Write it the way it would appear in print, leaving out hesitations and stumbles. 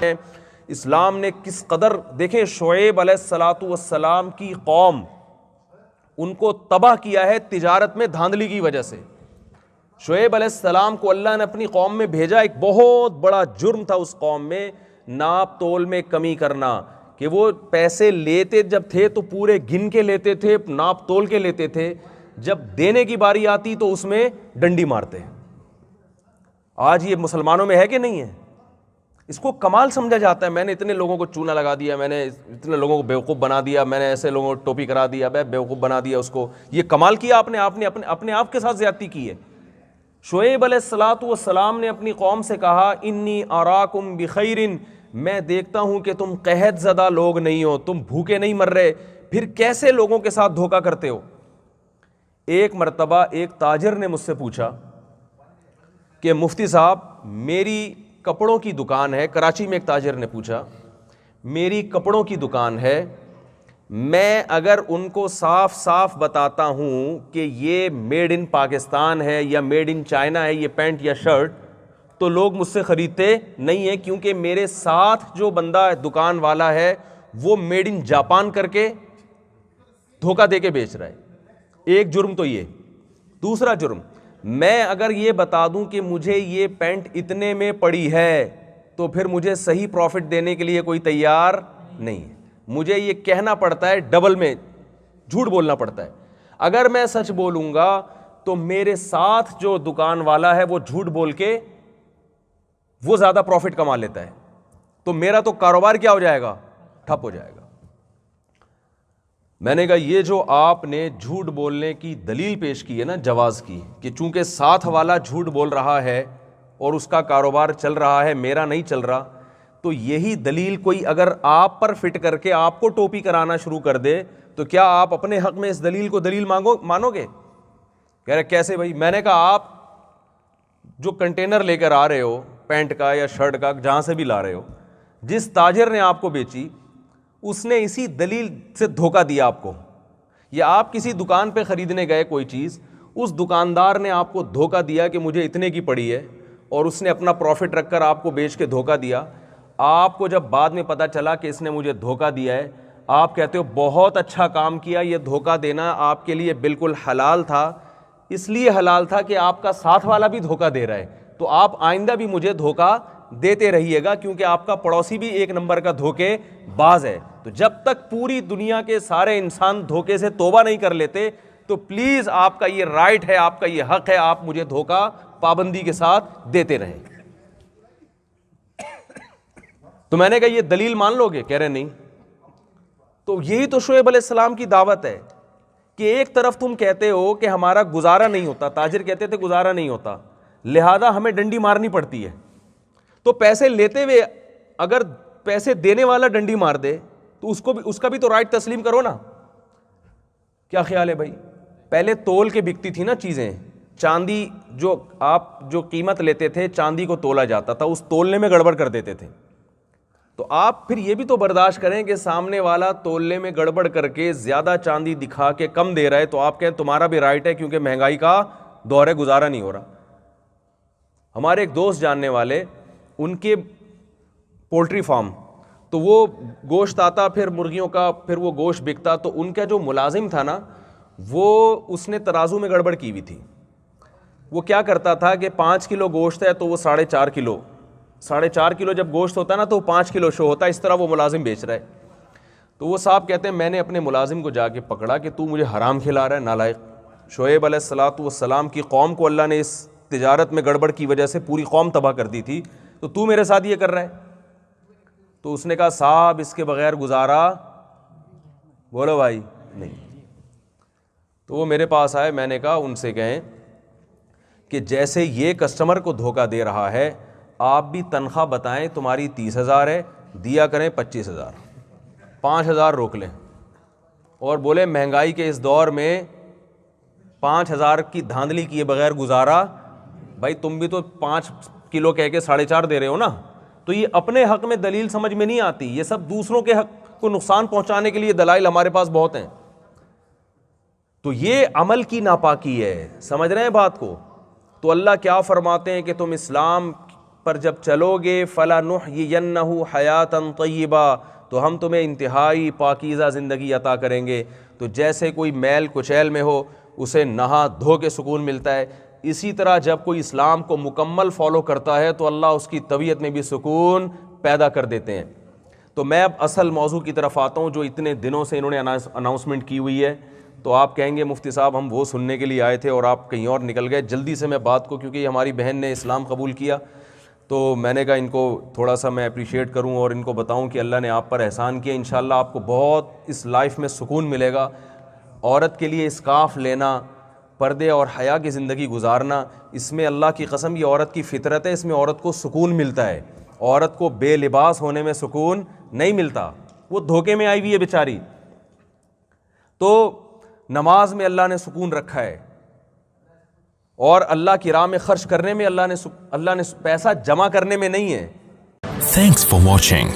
ہے اسلام نے کس قدر, دیکھیں شعیب علیہ الصلاۃ والسلام کی قوم, ان کو تباہ کیا ہے تجارت میں دھاندلی کی وجہ سے. شعیب علیہ السلام کو اللہ نے اپنی قوم میں بھیجا, ایک بہت بڑا جرم تھا اس قوم میں ناپ تول میں کمی کرنا, کہ وہ پیسے لیتے جب تھے تو پورے گن کے لیتے تھے, ناپ تول کے لیتے تھے, جب دینے کی باری آتی تو اس میں ڈنڈی مارتے. آج یہ مسلمانوں میں ہے کہ نہیں ہے؟ اس کو کمال سمجھا جاتا ہے, میں نے اتنے لوگوں کو چونا لگا دیا, میں نے اتنے لوگوں کو بیوقوف بنا دیا, میں نے ایسے لوگوں کو ٹوپی کرا دیا, بیوقوف بنا دیا اس کو. یہ کمال کیا آپ نے اپنے آپ کے ساتھ زیادتی کی ہے. شعیب علیہ الصلاۃ والسلام نے اپنی قوم سے کہا انی اراکم بخیر, میں دیکھتا ہوں کہ تم قحط زدہ لوگ نہیں ہو, تم بھوکے نہیں مر رہے, پھر کیسے لوگوں کے ساتھ دھوکہ کرتے ہو. ایک مرتبہ ایک تاجر نے مجھ سے پوچھا کہ مفتی صاحب میری کپڑوں کی دکان ہے, کراچی میں ایک تاجر نے پوچھا میری کپڑوں کی دکان ہے, میں اگر ان کو صاف صاف بتاتا ہوں کہ یہ میڈ ان پاکستان ہے یا میڈ ان چائنا ہے یہ پینٹ یا شرٹ, تو لوگ مجھ سے خریدتے نہیں ہیں, کیونکہ میرے ساتھ جو بندہ دکان والا ہے وہ میڈ ان جاپان کر کے دھوکہ دے کے بیچ رہا ہے. ایک جرم تو یہ. دوسرا جرم, میں اگر یہ بتا دوں کہ مجھے یہ پینٹ اتنے میں پڑی ہے تو پھر مجھے صحیح پروفٹ دینے کے لیے کوئی تیار نہیں ہے, مجھے یہ کہنا پڑتا ہے, ڈبل میں جھوٹ بولنا پڑتا ہے. اگر میں سچ بولوں گا تو میرے ساتھ جو دکان والا ہے وہ جھوٹ بول کے وہ زیادہ پروفٹ کما لیتا ہے, تو میرا تو کاروبار کیا ہو جائے گا, ٹھپ ہو جائے گا. میں نے کہا یہ جو آپ نے جھوٹ بولنے کی دلیل پیش کی ہے نا جواز کی, کہ چونکہ ساتھ والا جھوٹ بول رہا ہے اور اس کا کاروبار چل رہا ہے میرا نہیں چل رہا, تو یہی دلیل کوئی اگر آپ پر فٹ کر کے آپ کو ٹوپی کرانا شروع کر دے تو کیا آپ اپنے حق میں اس دلیل کو دلیل مانو گے؟ کہہ رہے کیسے بھائی؟ میں نے کہا آپ جو کنٹینر لے کر آ رہے ہو پینٹ کا یا شرٹ کا, جہاں سے بھی لا رہے ہو, جس تاجر نے آپ کو بیچی اس نے اسی دلیل سے دھوکہ دیا آپ کو. یا آپ کسی دکان پہ خریدنے گئے کوئی چیز, اس دکاندار نے آپ کو دھوکہ دیا کہ مجھے اتنے کی پڑی ہے, اور اس نے اپنا پروفٹ رکھ کر آپ کو بیچ کے دھوکہ دیا. آپ کو جب بعد میں پتہ چلا کہ اس نے مجھے دھوکہ دیا ہے, آپ کہتے ہو بہت اچھا کام کیا, یہ دھوکہ دینا آپ کے لیے بالکل حلال تھا. اس لیے حلال تھا کہ آپ کا ساتھ والا بھی دھوکہ دے رہا ہے, تو آپ آئندہ بھی مجھے دھوکہ دیتے رہیے گا, کیونکہ آپ کا پڑوسی بھی ایک نمبر کا دھوکے باز ہے. تو جب تک پوری دنیا کے سارے انسان دھوکے سے توبہ نہیں کر لیتے تو پلیز آپ کا یہ رائٹ ہے, آپ کا یہ حق ہے, آپ مجھے دھوکہ پابندی کے ساتھ دیتے رہیں. تو میں نے کہا یہ دلیل مان لو گے؟ کہہ رہے نہیں. تو یہی تو شعیب علیہ السلام کی دعوت ہے کہ ایک طرف تم کہتے ہو کہ ہمارا گزارا نہیں ہوتا, تاجر کہتے تھے گزارا نہیں ہوتا, لہذا ہمیں ڈنڈی مارنی پڑتی ہے. تو پیسے لیتے ہوئے اگر پیسے دینے والا ڈنڈی مار دے تو اس کا بھی تو رائٹ تسلیم کرو نا. کیا خیال ہے بھائی؟ پہلے تول کے بکتی تھی نا چیزیں, چاندی جو آپ جو قیمت لیتے تھے چاندی کو تولا جاتا تھا, اس تولنے میں گڑبڑ کر دیتے تھے. تو آپ پھر یہ بھی تو برداشت کریں کہ سامنے والا تولنے میں گڑبڑ کر کے زیادہ چاندی دکھا کے کم دے رہا ہے, تو آپ کہیں تمہارا بھی رائٹ ہے کیونکہ مہنگائی کا دور ہے, گزارا نہیں ہو رہا. ہمارے ایک دوست جاننے والے, ان کے پولٹری فارم, تو وہ گوشت آتا پھر مرغیوں کا, پھر وہ گوشت بکتا, تو ان کا جو ملازم تھا نا وہ اس نے ترازو میں گڑبڑ کی ہوئی تھی. وہ کیا کرتا تھا کہ 5 کلو گوشت ہے تو وہ 4.5 کلو, 4.5 کلو جب گوشت ہوتا نا تو 5 کلو شو ہوتا, اس طرح وہ ملازم بیچ رہا ہے. تو وہ صاحب کہتے ہیں میں نے اپنے ملازم کو جا کے پکڑا کہ تو مجھے حرام کھلا رہا ہے نالائق. شعیب علیہ الصلاۃ والسلام کی قوم کو اللہ نے اس تجارت میں گڑبڑ کی وجہ سے پوری قوم تباہ کر دی تھی, تو میرے ساتھ یہ کر رہا ہے. تو اس نے کہا صاحب اس کے بغیر گزارا, بولو بھائی, نہیں. تو وہ میرے پاس آئے, میں نے کہا ان سے کہیں کہ جیسے یہ کسٹمر کو دھوکہ دے رہا ہے, آپ بھی تنخواہ بتائیں تمہاری 30,000 ہے, دیا کریں 25,000, 5,000 روک لیں, اور بولے مہنگائی کے اس دور میں 5,000 کی دھاندلی کیے بغیر گزارا. بھائی تم بھی تو 5 کلو کہہ کے 4.5 دے رہے ہو نا, تو یہ اپنے حق میں دلیل سمجھ میں نہیں آتی, یہ سب دوسروں کے حق کو نقصان پہنچانے کے لیے دلائل ہمارے پاس بہت ہیں. تو یہ عمل کی ناپاکی ہے, سمجھ رہے ہیں بات کو؟ تو اللہ کیا فرماتے ہیں کہ تم اسلام پر جب چلو گے فَلَنُحْيِيَنَّهُ حَيَاةً طَيِّبَةً تو ہم تمہیں انتہائی پاکیزہ زندگی عطا کریں گے. تو جیسے کوئی میل کچیل میں ہو اسے نہا دھو کے سکون ملتا ہے، اسی طرح جب کوئی اسلام کو مکمل فالو کرتا ہے تو اللہ اس کی طبیعت میں بھی سکون پیدا کر دیتے ہیں. تو میں اب اصل موضوع کی طرف آتا ہوں جو اتنے دنوں سے انہوں نے اناؤنسمنٹ کی ہوئی ہے. تو آپ کہیں گے مفتی صاحب ہم وہ سننے کے لیے آئے تھے اور آپ کہیں اور نکل گئے. جلدی سے میں بات کو، کیونکہ ہماری بہن نے اسلام قبول کیا تو میں نے کہا ان کو تھوڑا سا میں اپریشیٹ کروں اور ان کو بتاؤں کہ اللہ نے آپ پر احسان کیا. انشاءاللہ آپ کو بہت اس لائف میں سکون ملے گا. عورت کے لیے اسکارف لینا، پردے اور حیا کی زندگی گزارنا، اس میں اللہ کی قسم یہ عورت کی فطرت ہے، اس میں عورت کو سکون ملتا ہے. عورت کو بے لباس ہونے میں سکون نہیں ملتا، وہ دھوکے میں آئی ہوئی ہے بیچاری. تو نماز میں اللہ نے سکون رکھا ہے، اور اللہ کی راہ میں خرچ کرنے میں اللہ نے پیسہ جمع کرنے میں نہیں ہے. Thanks for watching.